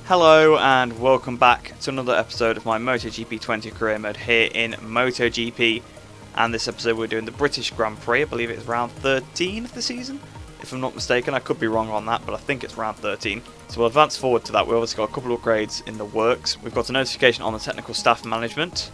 Hello and welcome back to another episode of my MotoGP 20 career mode here in MotoGP. And this episode we're doing the British Grand Prix. I believe it's round 13 of the season, if I'm not mistaken. I could be wrong on that, but I think it's round 13. So we'll advance forward to that. We've obviously got a couple of upgrades in the works. We've got a notification on the technical staff management.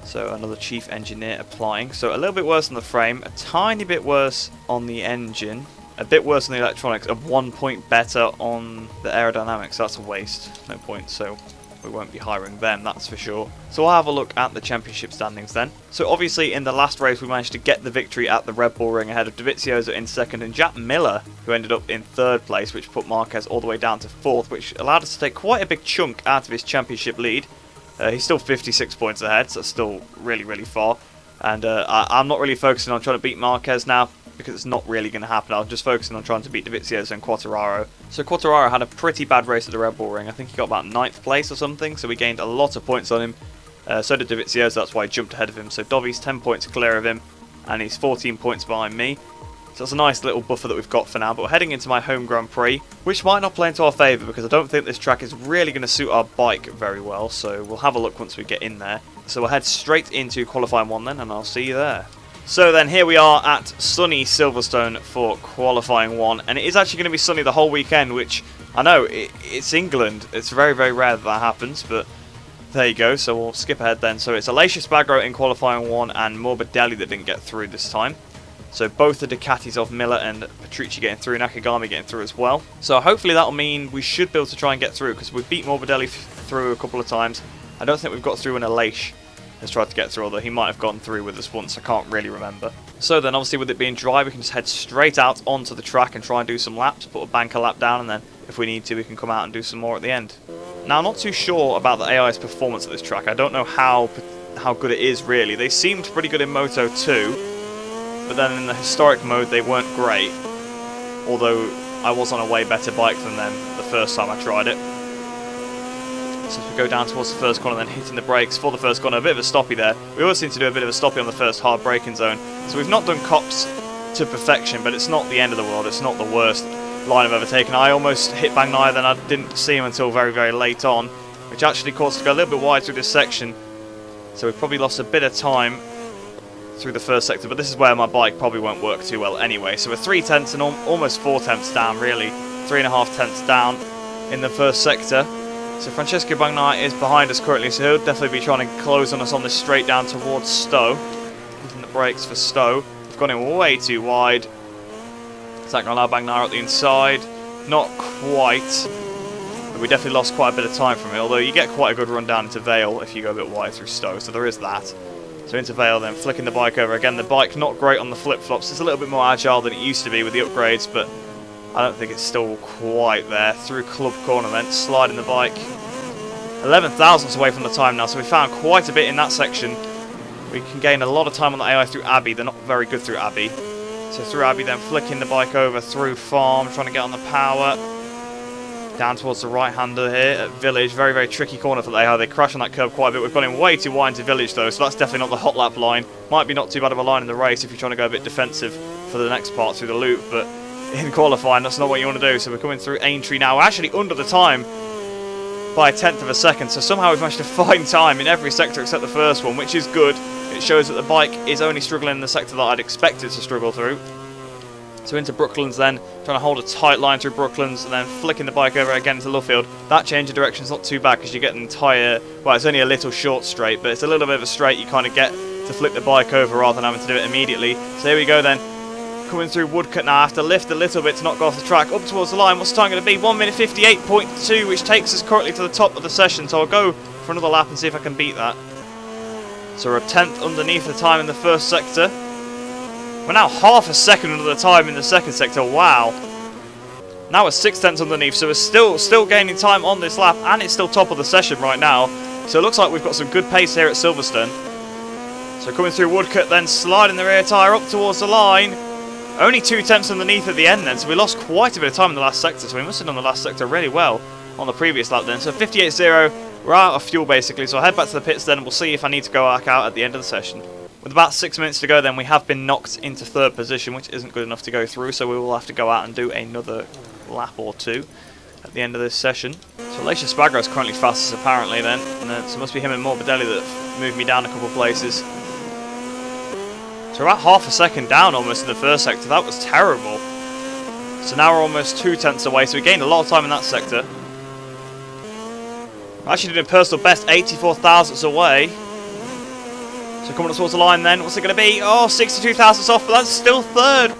So another chief engineer applying. So a little bit worse on the frame, a tiny bit worse on the engine. A bit worse on the electronics, and 1 point better on the aerodynamics. That's a waste, no point, so we won't be hiring them, that's for sure. So we'll have a look at the championship standings then. So obviously in the last race we managed to get the victory at the Red Bull Ring ahead of Dovizioso in second and Jack Miller, who ended up in third place, which put Marquez all the way down to fourth, which allowed us to take quite a big chunk out of his championship lead. He's still 56 points ahead, so still really far. And I'm not really focusing on trying to beat Marquez now, because it's not really going to happen. I'm just focusing on trying to beat Dovizioso and Quartararo. So Quartararo had a pretty bad race at the Red Bull Ring. I think he got about 9th place or something, so we gained a lot of points on him. So did Dovizioso, that's why I jumped ahead of him. So Dovi's 10 points clear of him, and he's 14 points behind me. So that's a nice little buffer that we've got for now, but we're heading into my home Grand Prix, which might not play into our favour, because I don't think this track is really going to suit our bike very well, so we'll have a look once we get in there. So we'll head straight into qualifying 1 then, and I'll see you there. So then here we are at sunny Silverstone for qualifying 1, and it is actually going to be sunny the whole weekend, which I know it's England. It's very rare that happens, but there you go. So we'll skip ahead then. So it's Aleix Espargaro in qualifying 1 and Morbidelli that didn't get through this time. So both the Ducatis of Miller and Petrucci getting through, Nakagami getting through as well. So hopefully that'll mean we should be able to try and get through, because we've beat Morbidelli through a couple of times. I don't think we've got through an Aleix has tried to get through, although he might have gone through with us once, I can't really remember. So then obviously with it being dry, we can just head straight out onto the track and try and do some laps, put a banker lap down, and then if we need to we can come out and do some more at the end. Now I'm not too sure about the AI's performance at this track. I don't know how good it is really. They seemed pretty good in Moto 2, but then in the historic mode they weren't great, although I was on a way better bike than them the first time I tried it. So if we go down towards the first corner, then hitting the brakes for the first corner, a bit of a stoppy there. We always seem to do a bit of a stoppy on the first hard braking zone. So we've not done cops to perfection, but it's not the end of the world. It's not the worst line I've ever taken. I almost hit Bagnaia, then I didn't see him until very late on, which actually caused us to go a little bit wide through this section. So we've probably lost a bit of time through the first sector, but this is where my bike probably won't work too well anyway. So we're 3 tenths and almost 4 tenths down, really. 3.5 tenths down in the first sector. So Francesco Bagnaia is behind us currently, so he'll definitely be trying to close on us on this straight down towards Stowe. Using the brakes for Stowe. We've gone in way too wide. Is that going to allow Bagnaia up the inside? Not quite. But we definitely lost quite a bit of time from it, although you get quite a good run down into Vale if you go a bit wide through Stowe, so there is that. So into Vale then, flicking the bike over. Again, the bike not great on the flip-flops. It's a little bit more agile than it used to be with the upgrades, but I don't think it's still quite there. Through Club Corner then, sliding the bike 11 thousandths away from the time now, so we found quite a bit in that section. We can gain a lot of time on the AI through Abbey. They're not very good through Abbey. So through Abbey then, flicking the bike over through Farm, trying to get on the power. Down towards the right-hander here at Village. Very tricky corner for the AI. They crash on that curb quite a bit. We've gone in way too wide into Village though, so that's definitely not the hot lap line. Might be not too bad of a line in the race if you're trying to go a bit defensive for the next part through the loop, but in qualifying, that's not what you want to do. So we're coming through Aintree now, actually under the time by 1/10 of a second. So somehow we've managed to find time in every sector except the first one, which is good. It shows that the bike is only struggling in the sector that I'd expect it to struggle through. So into Brooklands then, trying to hold a tight line through Brooklands, and then flicking the bike over again into Luffield. That change of direction is not too bad because you get an entire, well, it's only a little short straight, but it's a little bit of a straight you kind of get to flick the bike over rather than having to do it immediately. So here we go then. Coming through Woodcut now, I have to lift a little bit to not go off the track, up towards the line. What's the time going to be? 1 minute 58.2, which takes us currently to the top of the session, so I'll go for another lap and see if I can beat that. So we're a 10th underneath the time in the first sector. We're now half a second under the time in the second sector, wow. Now we're 6 tenths underneath, so we're still gaining time on this lap, and it's still top of the session right now. So it looks like we've got some good pace here at Silverstone. So coming through Woodcut then, sliding the rear tyre up towards the line. Only 2 tenths underneath at the end then, so we lost quite a bit of time in the last sector, so we must have done the last sector really well on the previous lap then. So 58.0, we're out of fuel basically, so I'll head back to the pits then and we'll see if I need to go back out at the end of the session. With about 6 minutes to go then, we have been knocked into 3rd position, which isn't good enough to go through, so we will have to go out and do another lap or two. at the end of this session. So Aleix Espargaro is currently fastest apparently then, and so it must be him and Morbidelli that have moved me down a couple of places. So we're about half a second down almost in the first sector. That was terrible. So now we're almost 2/10 away, so we gained a lot of time in that sector. I actually did a personal best 84 thousandths away. So coming up towards the line then, what's it going to be? Oh, 62 thousandths off, but that's still third.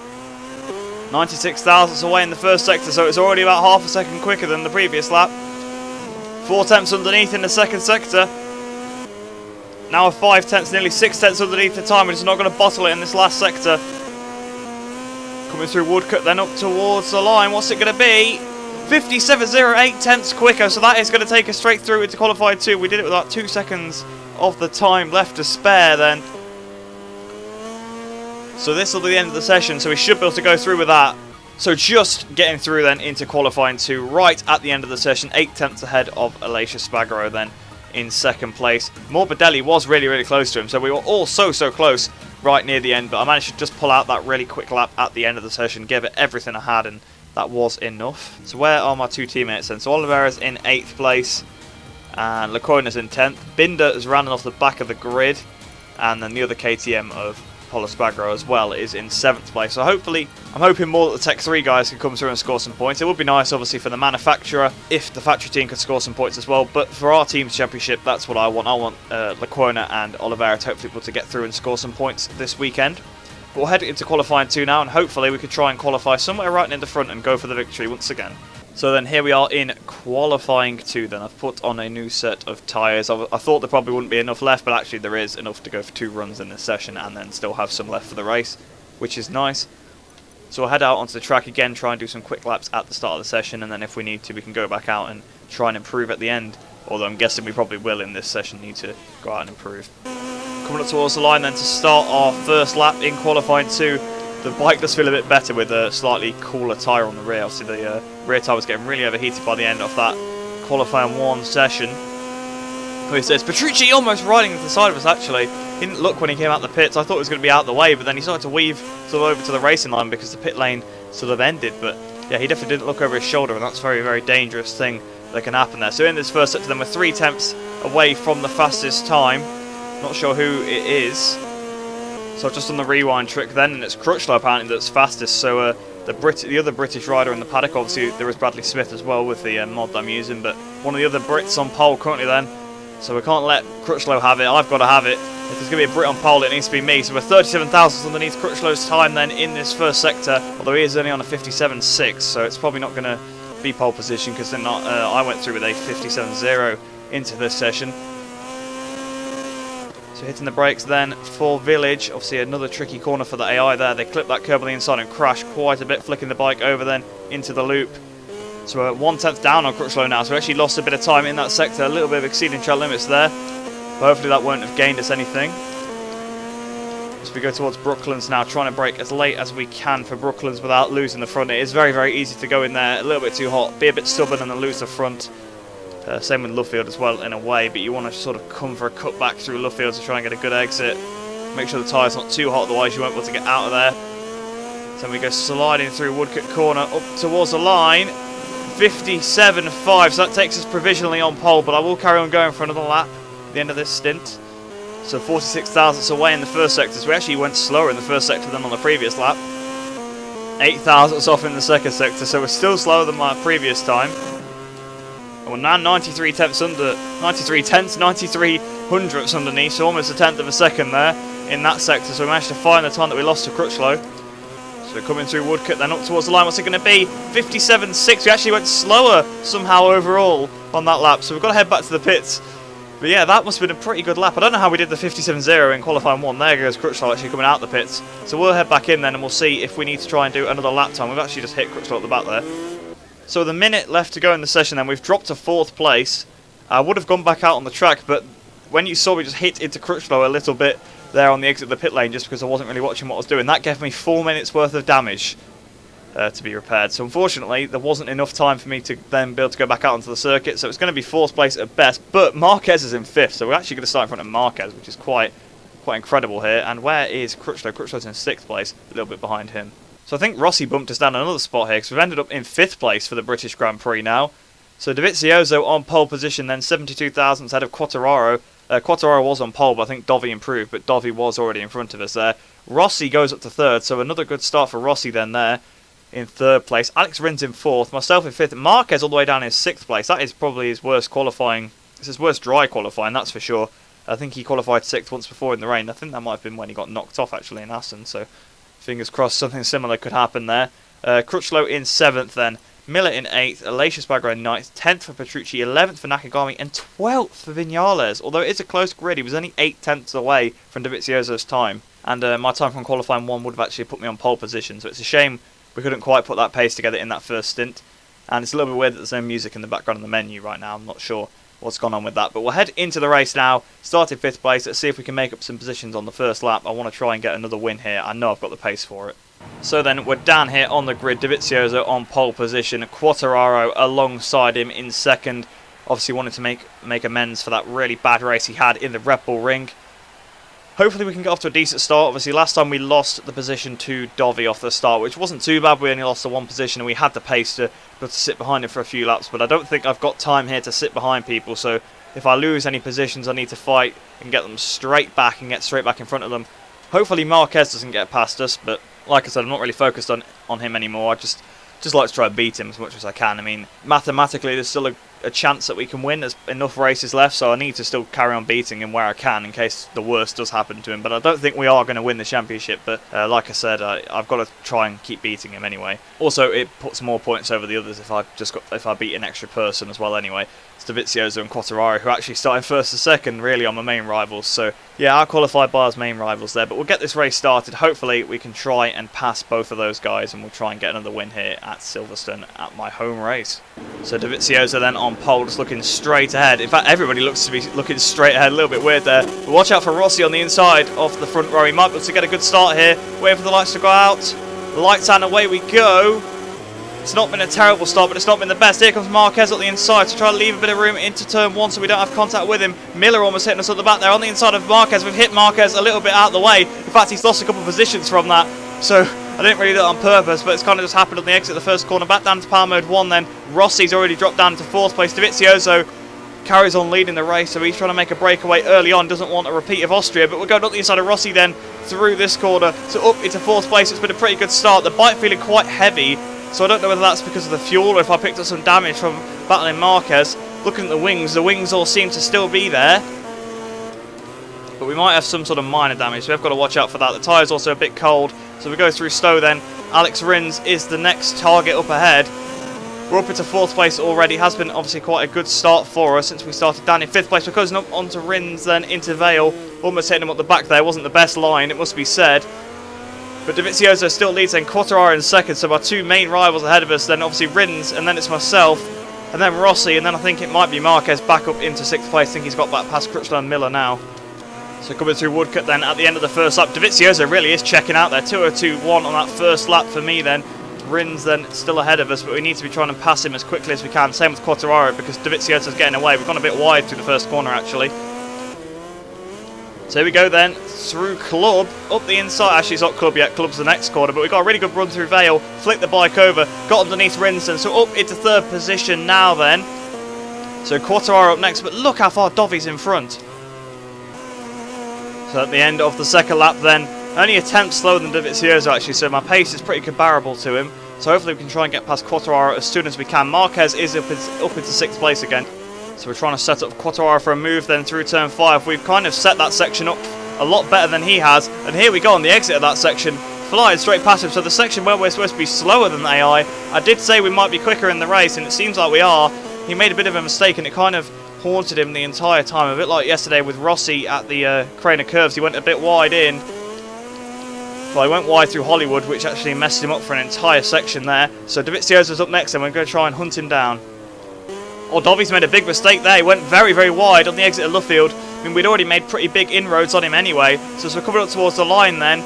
96 thousandths away in the first sector, so it's already about half a second quicker than the previous lap. 4 tenths underneath in the second sector. Now 5 tenths, nearly 6 tenths underneath the time. We're just not going to bottle it in this last sector. Coming through Woodcut, then up towards the line. What's it going to be? 57.08 tenths quicker, so that is going to take us straight through into qualified 2. We did it with about 2 seconds of the time left to spare then. So this will be the end of the session, so we should be able to go through with that. So just getting through then into qualifying 2 right at the end of the session, 8 tenths ahead of Aleix Espargaro then in second place. Morbidelli was really close to him, so we were all so close right near the end, but I managed to just pull out that really quick lap at the end of the session, give it everything I had, and that was enough. So where are my 2 teammates then? So Oliveira's in 8th place, and Lecoina's in 10th. Binder is running off the back of the grid, and then the other KTM of Pol Espargaro as well is in 7th place. So hopefully, I'm hoping more that the Tech 3 guys can come through and score some points. It would be nice, obviously, for the manufacturer if the factory team could score some points as well. But for our team's championship, that's what I want. I want Lecoina and Oliveira to hopefully be able to get through and score some points this weekend. But we'll head into qualifying 2 now, and hopefully we could try and qualify somewhere right in the front and go for the victory once again. So then here we are in qualifying 2 then. I've put on a new set of tyres. I thought there probably wouldn't be enough left, but actually there is enough to go for 2 runs in this session and then still have some left for the race, which is nice. So we'll head out onto the track again, try and do some quick laps at the start of the session, and then if we need to we can go back out and try and improve at the end. Although I'm guessing we probably will in this session need to go out and improve. Coming up towards the line then to start our first lap in qualifying 2. The bike does feel a bit better with a slightly cooler tyre on the rear. Obviously the rear tyre was getting really overheated by the end of that qualifying 1 session. It's Petrucci almost riding to the side of us actually. He didn't look when he came out the pits. I thought it was going to be out of the way, but then he started to weave sort of over to the racing line because the pit lane sort of ended. But yeah, he definitely didn't look over his shoulder, and that's a very dangerous thing that can happen there. So in this first sector then we're 3 tenths away from the fastest time. Not sure who it is. So I've just done the rewind trick then, and it's Crutchlow apparently that's fastest. So the other British rider in the paddock, obviously there is Bradley Smith as well with the mod that I'm using, but one of the other Brits on pole currently then. So we can't let Crutchlow have it, I've got to have it. If there's going to be a Brit on pole, it needs to be me. So we're 37 thousandths underneath Crutchlow's time then in this first sector, although he is only on a 57.6, so it's probably not going to be pole position because I went through with a 57.0 into this session. So hitting the brakes then for Village, obviously another tricky corner for the AI there. They clip that curb on the inside and crash quite a bit, flicking the bike over then into the loop. So we're 1 tenth down on Crutchlow now, so we actually lost a bit of time in that sector, a little bit of exceeding track limits there. But hopefully that won't have gained us anything. As we go towards Brooklands now, trying to brake as late as we can for Brooklands without losing the front. It is very easy to go in there, a little bit too hot, be a bit stubborn and then lose the front. Same with Luffield as well in a way, but you want to sort of come for a cut back through Luffield to try and get a good exit. Make sure the tyre's not too hot, otherwise you won't be able to get out of there. So we go sliding through Woodcut Corner up towards the line. 57.5, so that takes us provisionally on pole, but I will carry on going for another lap at the end of this stint. So 46 thousandths away in the first sector, so we actually went slower in the first sector than on the previous lap. 8 thousandths off in the second sector, so we're still slower than my previous time. And we're now 93 tenths under, 93 hundredths underneath, so almost a tenth of a second there in that sector. So we managed to find the time that we lost to Crutchlow. So coming through Woodcut, then up towards the line. What's it going to be? 57.6. We actually went slower somehow overall on that lap, so we've got to head back to the pits. But yeah, that must have been a pretty good lap. I don't know how we did the 57.0 in qualifying 1. There goes Crutchlow actually coming out the pits. So we'll head back in then and we'll see if we need to try and do another lap time. We've actually just hit Crutchlow at the back there. So with a minute left to go in the session then, we've dropped to 4th place. I would have gone back out on the track, but when you saw me just hit into Crutchlow a little bit there on the exit of the pit lane, just because I wasn't really watching what I was doing, that gave me 4 minutes worth of damage to be repaired. So unfortunately there wasn't enough time for me to then be able to go back out onto the circuit, so it's going to be 4th place at best. But Marquez is in 5th, so we're actually going to start in front of Marquez, which is quite incredible here. And where is Crutchlow? Crutchlow's in 6th place, a little bit behind him. So I think Rossi bumped us down another spot here because we've ended up in 5th place for the British Grand Prix now. So Dovizioso on pole position then, 72 thousandths ahead of Quartararo. Quartararo was on pole, but I think Dovi improved, but Dovi was already in front of us there. Rossi goes up to 3rd, so another good start for Rossi then there in 3rd place. Alex Rins in 4th, myself in 5th. Marquez all the way down in 6th place. That is probably his worst qualifying. It's his worst dry qualifying, that's for sure. I think he qualified 6th once before in the rain. I think that might have been when he got knocked off actually in Assen, so fingers crossed something similar could happen there. Crutchlow in 7th then. Miller in 8th, Aleix Espargaro in 9th, 10th for Petrucci, 11th for Nakagami, and 12th for Viñales. Although it is a close grid, he was only 8 tenths away from Dovizioso's time. And my time from qualifying 1 would have actually put me on pole position, so it's a shame we couldn't quite put that pace together in that first stint. And it's a little bit weird that there's no music in the background of the menu right now. I'm not sure what's gone on with that. But we'll head into the race now. Started 5th place. Let's see if we can make up some positions on the first lap. I want to try and get another win here. I know I've got the pace for it. So then we're down here on the grid. Dovizioso on pole position. Quartararo alongside him in 2nd. Obviously wanted to make amends for that really bad race he had in the Red Bull Ring. Hopefully we can get off to a decent start. Obviously last time we lost the position to Dovi off the start, which wasn't too bad. We only lost the 1 position and we had the pace to sit behind him for a few laps. But I don't think I've got time here to sit behind people. So if I lose any positions, I need to fight and get them straight back and get straight back in front of them. Hopefully Marquez doesn't get past us, but like I said, I'm not really focused on him anymore. I just like to try and beat him as much as I can. I mean, mathematically, there's still a chance that we can win. There's enough races left, so I need to still carry on beating him where I can in case the worst does happen to him. But I don't think we are going to win the championship. But like I said, I've got to try and keep beating him anyway. Also, it puts more points over the others if I beat an extra person as well. Anyway, it's Dovizioso and Quartararo who actually started 1st and 2nd, really on my main rivals. So yeah, I qualified by as main rivals there. But we'll get this race started. Hopefully, we can try and pass both of those guys, and we'll try and get another win here at Silverstone at my home race. So Dovizioso then on pole, just looking straight ahead. In fact, everybody looks to be looking straight ahead. A little bit weird there. But watch out for Rossi on the inside of the front row. He might be able to get a good start here. Waiting for the lights to go out. The lights and away we go. It's not been a terrible start, but it's not been the best. Here comes Marquez on the inside to try to leave a bit of room into turn 1 so we don't have contact with him. Miller almost hitting us at the back there on the inside of Marquez. We've hit Marquez a little bit out of the way. In fact, he's lost a couple of positions from that. So I didn't really do that on purpose, but it's kind of just happened on the exit of the first corner. Back down to power mode 1 then. Rossi's already dropped down to 4th place. Dovizioso carries on leading the race, so he's trying to make a breakaway early on. Doesn't want a repeat of Austria, but we're going up the inside of Rossi then through this corner. So up into 4th place. It's been a pretty good start. The bike feeling quite heavy, so I don't know whether that's because of the fuel or if I picked up some damage from battling Marquez. Looking at the wings all seem to still be there. But we might have some sort of minor damage, so we've got to watch out for that. The tyre's also a bit cold, so we go through Stowe then. Alex Rins is the next target up ahead. We're up into 4th place already. Has been obviously quite a good start for us since we started down in 5th place. We're closing up onto Rins then into Vale. Almost hitting him up the back there. Wasn't the best line, it must be said. But Dovizioso still leads then. Quartararo in 2nd, so our 2 main rivals ahead of us. Then obviously Rins, and then it's myself, and then Rossi, and then I think it might be Marquez back up into 6th place. I think he's got back past Crutchlow and Miller now. So coming through Woodcut then at the end of the first lap. Dovizioso really is checking out there. 2:02.1 on that first lap for me then. Rins then still ahead of us, but we need to be trying to pass him as quickly as we can. Same with Quartararo because Dovizioso's getting away. We've gone a bit wide through the first corner actually. So here we go then, through Club, up the inside. Actually, it's not Club yet, Club's the next corner, but we've got a really good run through Vale, flicked the bike over, got underneath Rinsden, so up into 3rd position now then. So Quartararo up next, but look how far Dovi's in front. So at the end of the second lap then, only a tenth slower than Dovizioso actually, so my pace is pretty comparable to him. So hopefully we can try and get past Quartararo as soon as we can. Marquez is up into 6th place again. So we're trying to set up Quartararo for a move then through turn 5. We've kind of set that section up a lot better than he has. And here we go on the exit of that section, flying straight past him. So the section where we're supposed to be slower than the AI, I did say we might be quicker in the race, and it seems like we are. He made a bit of a mistake, and it kind of haunted him the entire time. A bit like yesterday with Rossi at the Crane of Curves. He went a bit wide in. Well, he went wide through Hollywood, which actually messed him up for an entire section there. So Dovizioso's up next, and we're going to try and hunt him down. Oh, Dovi's made a big mistake there. He went very, very wide on the exit of Luffield. I mean, we'd already made pretty big inroads on him anyway. So as we're coming up towards the line then,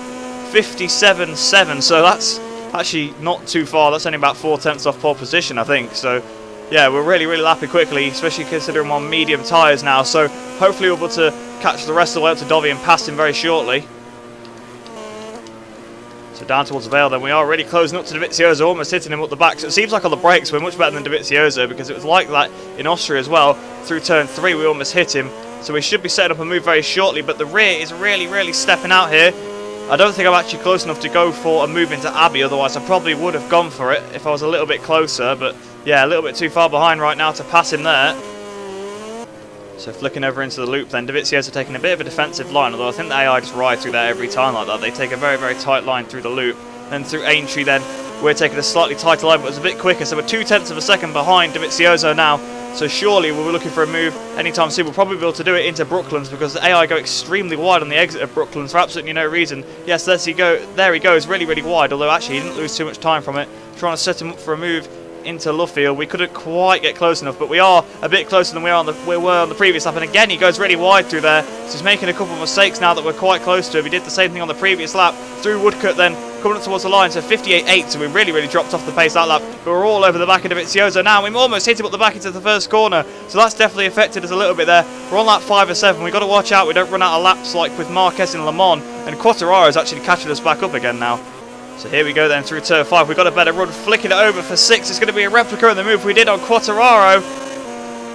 57.7. So that's actually not too far. That's only about 4 tenths off pole position, I think. So, yeah, we're really, really lapping quickly, especially considering we're on medium tyres now. So hopefully we'll be able to catch the rest of the way up to Dovi and pass him very shortly. So down towards Vale, then we are really closing up to Dovizioso, almost hitting him up the back. So it seems like on the brakes we're much better than Dovizioso, because it was like that in Austria as well. Through turn 3 we almost hit him, so we should be setting up a move very shortly, but the rear is really stepping out here. I don't think I'm actually close enough to go for a move into Abbey, otherwise I probably would have gone for it if I was a little bit closer, but yeah, a little bit too far behind right now to pass him there. So flicking over into the loop then, Dovizioso taking a bit of a defensive line, although I think the AI just ride through there every time like that. They take a very tight line through the loop. Then through Aintree then, we're taking a slightly tighter line, but it's a bit quicker, so we're 0.2 of a second behind Dovizioso now. So surely we'll be looking for a move anytime soon. We'll probably be able to do it into Brooklands, because the AI go extremely wide on the exit of Brooklands for absolutely no reason. Yes, there he goes, really wide, although actually he didn't lose too much time from it. Trying to set him up for a move into Luffield. We couldn't quite get close enough, but we are a bit closer than we were on the previous lap, and again he goes really wide through there, so he's making a couple of mistakes now that we're quite close to him. He did the same thing on the previous lap through Woodcut, then coming up towards the line, so 58.8, so we really dropped off the pace that lap, but we're all over the back of Dovizioso now. We almost hit him up the back into the first corner, so that's definitely affected us a little bit there. We're on lap 5 or 7, we've got to watch out we don't run out of laps like with Marquez in Le Mans, and Quartararo is actually catching us back up again now. So here we go then through turn 5. We've got a better run, flicking it over for 6. It's going to be a replica of the move we did on Quartararo.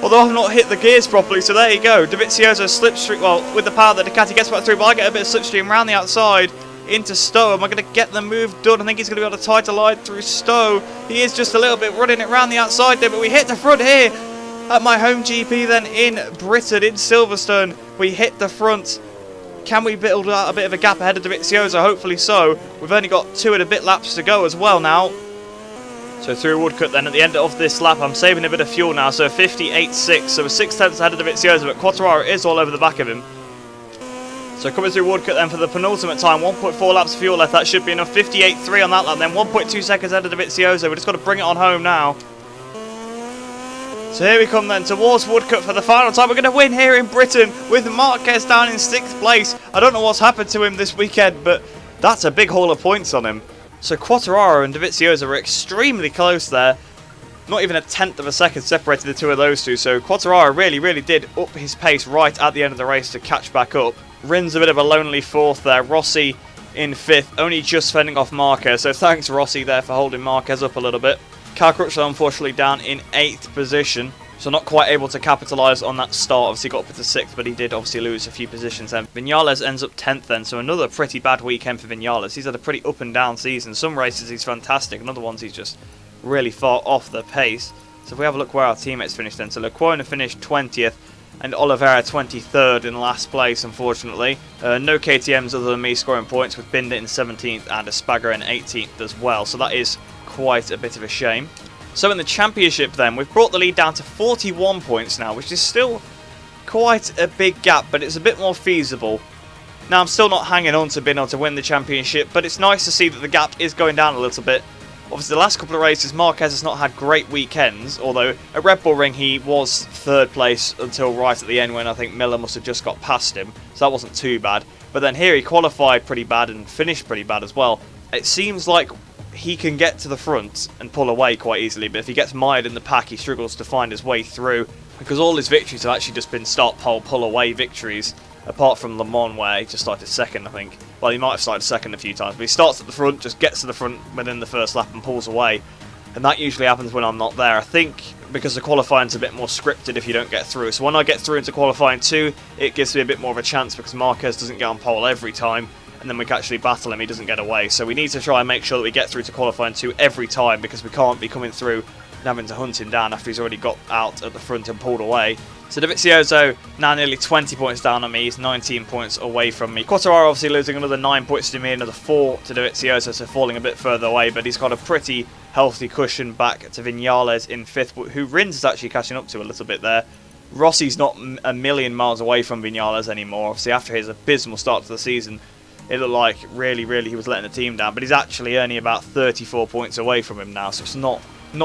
Although I've not hit the gears properly, so there you go. Dovizioso slipstream, well, with the power that Ducati gets back through, but I get a bit of slipstream around the outside into Stowe. Am I going to get the move done? I think he's going to be on a tighter line through Stowe. He is just a little bit running it around the outside there, but we hit the front here at my home GP then in Britain, in Silverstone. We hit the front. Can we build out a bit of a gap ahead of Dovizioso? Hopefully so. We've only got 2 and a bit laps to go as well now. So through Woodcut then at the end of this lap, I'm saving a bit of fuel now, so 58.6, so we're 6 tenths ahead of Dovizioso, but Quartararo is all over the back of him. So coming through Woodcut then for the penultimate time, 1.4 laps of fuel left, that should be enough. 58.3 on that lap then, 1.2 seconds ahead of Dovizioso. We've just got to bring it on home now. So here we come then towards Woodcut for the final time. We're going to win here in Britain with Marquez down in 6th place. I don't know what's happened to him this weekend, but that's a big haul of points on him. So Quartararo and Dovizioso were extremely close there. Not even a 1/10 of a second separated the two of those two. So Quartararo really did up his pace right at the end of the race to catch back up. Rin's a bit of a lonely 4th there. Rossi in 5th, only just fending off Marquez. So thanks Rossi there for holding Marquez up a little bit. Cal Crutchlow unfortunately down in 8th position, so not quite able to capitalise on that start. Obviously got up into 6th, but he did obviously lose a few positions then. Viñales ends up 10th then, so another pretty bad weekend for Viñales. He's had a pretty up and down season. Some races he's fantastic, and other ones he's just really far off the pace. So if we have a look where our teammates finished then, so Lecuona finished 20th, and Oliveira 23rd in last place, unfortunately. No KTMs other than me scoring points, with Binder in 17th and Espargaro in 18th as well, so that is quite a bit of a shame. So in the championship then, we've brought the lead down to 41 points now, which is still quite a big gap, but it's a bit more feasible. Now I'm still not hanging on to being able to win the championship, but it's nice to see that the gap is going down a little bit. Obviously the last couple of races Marquez has not had great weekends, although at Red Bull Ring he was 3rd place until right at the end when I think Miller must have just got past him, so that wasn't too bad. But then here he qualified pretty bad and finished pretty bad as well. It seems like he can get to the front and pull away quite easily, but if he gets mired in the pack he struggles to find his way through, because all his victories have actually just been start pole pull away victories, apart from Le Mans where he just started 2nd I think. Well, he might have started 2nd a few times, but he starts at the front, just gets to the front within the first lap and pulls away, and that usually happens when I'm not there. I think because the qualifying's a bit more scripted if you don't get through, so when I get through into qualifying 2 it gives me a bit more of a chance, because Marquez doesn't get on pole every time, and then we can actually battle him, he doesn't get away. So we need to try and make sure that we get through to qualifying 2 every time, because we can't be coming through and having to hunt him down after he's already got out at the front and pulled away. So Dovizioso now nearly 20 points down on me, he's 19 points away from me. Quartararo obviously losing another 9 points to me, another 4 to Dovizioso, so falling a bit further away, but he's got a pretty healthy cushion back to Viñales in 5th, who Rins is actually catching up to a little bit there. Rossi's not a million miles away from Viñales anymore, obviously after his abysmal start to the season. It looked like really he was letting the team down, but he's actually only about 34 points away from him now, so it's not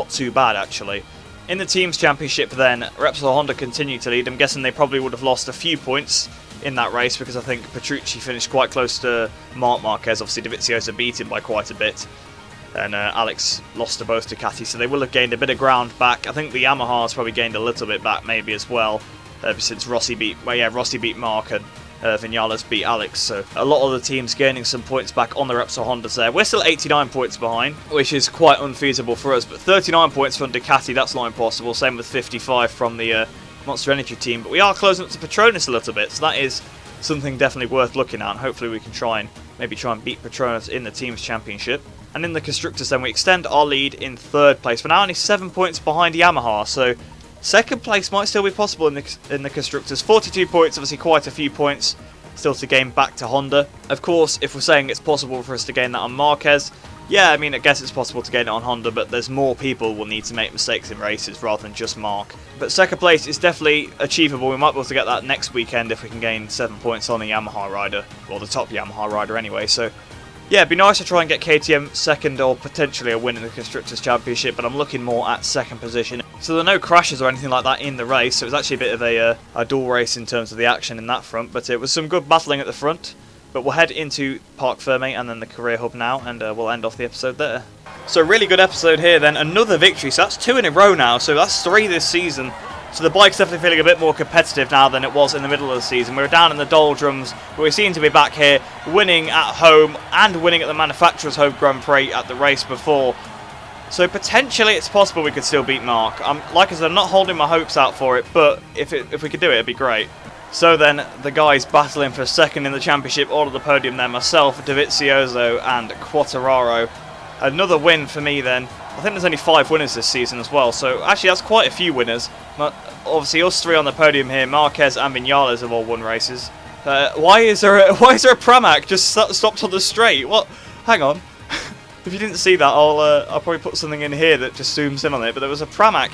too bad actually. In the team's championship then, Repsol Honda continued to lead. I'm guessing they probably would have lost a few points in that race, because I think Petrucci finished quite close to Marquez. Obviously Dovizioso beat him by quite a bit, and Alex lost to both Ducati, so they will have gained a bit of ground back. I think the Yamaha's probably gained a little bit back maybe as well, since Rossi beat Mark, and Vinales beat Alex, so a lot of the teams gaining some points back on the Repsol Hondas there. We're still 89 points behind, which is quite unfeasible for us, but 39 points from Ducati, that's not impossible. Same with 55 from the Monster Energy team, but we are closing up to Petronas a little bit, so that is something definitely worth looking at, and hopefully we can try and beat Petronas in the Teams Championship. And in the Constructors then, we extend our lead in 3rd place. We're now only 7 points behind Yamaha, so 2nd place might still be possible in the Constructors. 42 points, obviously quite a few points still to gain back to Honda. Of course, if we're saying it's possible for us to gain that on Marquez, yeah, I mean, I guess it's possible to gain it on Honda, but there's more people will need to make mistakes in races rather than just Mark. But 2nd place is definitely achievable. We might be able to get that next weekend if we can gain 7 points on the Yamaha rider, or the top Yamaha rider anyway. So yeah, it'd be nice to try and get KTM 2nd or potentially a win in the Constructors' Championship, but I'm looking more at 2nd position. So there are no crashes or anything like that in the race, so it was actually a bit of a dual race in terms of the action in that front, but it was some good battling at the front. But we'll head into Parc Fermé and then the Career Hub now, and we'll end off the episode there. So really good episode here then, another victory, so that's 2 in a row now, so that's 3 this season. So the bike's definitely feeling a bit more competitive now than it was in the middle of the season. We were down in the doldrums, but we seem to be back here, winning at home and winning at the manufacturer's home Grand Prix at the race before. So potentially it's possible we could still beat Mark. Like I said, I'm not holding my hopes out for it, but if we could do it, it'd be great. So then, the guys battling for 2nd in the championship, all at the podium there, myself, Dovizioso and Quartararo. Another win for me then. I think there's only 5 winners this season as well, so actually that's quite a few winners. But obviously us 3 on the podium here, Marquez and Vinales have all won races. Why is there a Pramac just stopped on the straight? What? Hang on. If you didn't see that, I'll probably put something in here that just zooms in on it, but there was a Pramac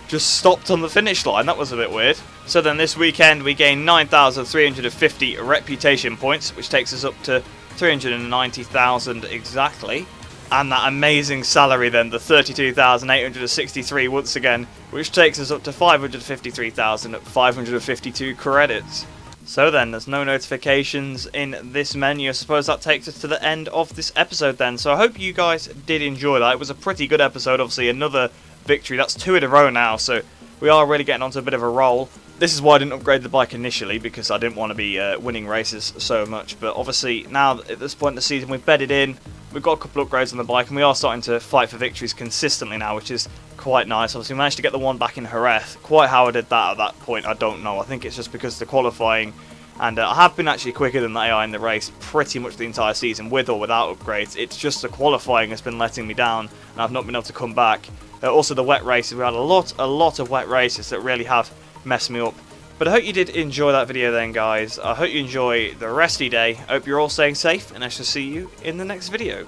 just stopped on the finish line. That was a bit weird. So then this weekend we gain 9,350 reputation points, which takes us up to 390,000 exactly. And that amazing salary then, the 32,863 once again, which takes us up to 553,552 credits. So then, there's no notifications in this menu. I suppose that takes us to the end of this episode then. So I hope you guys did enjoy that. It was a pretty good episode, obviously another victory. That's 2 in a row now, so we are really getting onto a bit of a roll. This is why I didn't upgrade the bike initially, because I didn't want to be winning races so much. But obviously, now at this point in the season, we've bedded in. We've got a couple of upgrades on the bike, and we are starting to fight for victories consistently now, which is quite nice. Obviously, we managed to get the one back in Jerez. Quite how I did that at that point, I don't know. I think it's just because of the qualifying. And I have been actually quicker than the AI in the race pretty much the entire season, with or without upgrades. It's just the qualifying has been letting me down, and I've not been able to come back. Also, the wet races. We had a lot of wet races that really have messed me up. But I hope you did enjoy that video then, guys. I hope you enjoy the rest of your day. I hope you're all staying safe, and I shall see you in the next video.